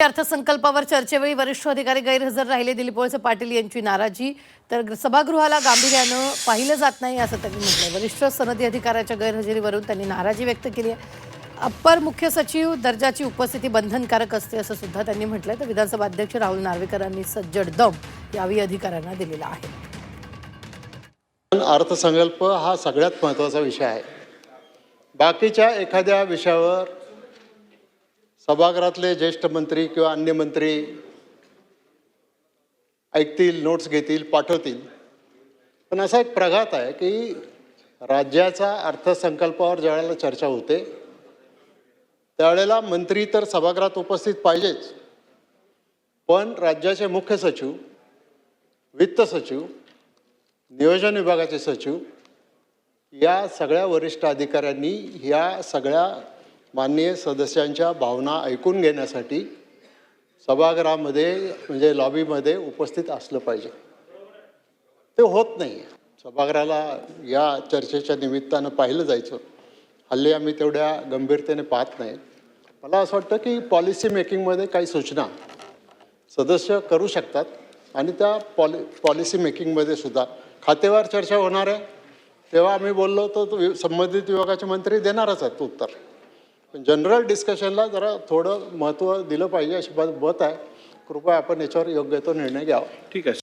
अर्थसंकल्पावर चर्चेवेळी वरिष्ठ अधिकारी गैरहजर राहिले. दिलीप वळसे पाटील यांची नाराजी. तर सभागृहाला गांभीर्यानं पाहिलं जात नाही असं त्यांनी म्हटलं. वरिष्ठ सनदी अधिकाऱ्याच्या गैरहजेरीवरून त्यांनी नाराजी व्यक्त केली आहे. अप्पर मुख्य सचिव दर्जाची उपस्थिती बंधनकारक असते असं सुद्धा त्यांनी म्हटलंय. तर विधानसभा अध्यक्ष राहुल नार्वेकरांनी सज्जड दम यावेळी अधिकाऱ्यांना दिलेला आहे. अर्थसंकल्प हा सगळ्यात महत्त्वाचा विषय आहे. बाकीच्या एखाद्या विषयावर सभागृहातले ज्येष्ठ मंत्री किंवा अन्य मंत्री ऐकतील, नोट्स घेतील, पाठवतील. पण असा एक प्रघात आहे की राज्याचा अर्थसंकल्पावर ज्यावेळेला चर्चा होते त्यावेळेला मंत्री तर सभागृहात उपस्थित पाहिजेच, पण राज्याचे मुख्य सचिव, वित्त सचिव, नियोजन विभागाचे सचिव या सगळ्या वरिष्ठ अधिकाऱ्यांनी या सगळ्या माननीय सदस्यांच्या भावना ऐकून घेण्यासाठी सभागृहामध्ये म्हणजे लॉबीमध्ये उपस्थित असलं पाहिजे. ते होत नाही. सभागृहाला या चर्चेच्या निमित्तानं पाहिलं जायचं. हल्ली आम्ही तेवढ्या गंभीरतेने पाहत नाही. मला असं वाटतं की पॉलिसी मेकिंगमध्ये काही सूचना सदस्य करू शकतात आणि त्या पॉलिसी मेकिंगमध्ये सुद्धा खातेवार चर्चा होणार आहे. तेव्हा आम्ही बोललो तर संबंधित विभागाचे मंत्री देणारच आहेत उत्तर. पण जनरल डिस्कशनला जरा थोडं महत्त्व दिलं पाहिजे अशी मत आहे. कृपया आपण याच्यावर योग्य तो निर्णय घ्यावा. ठीक आहे.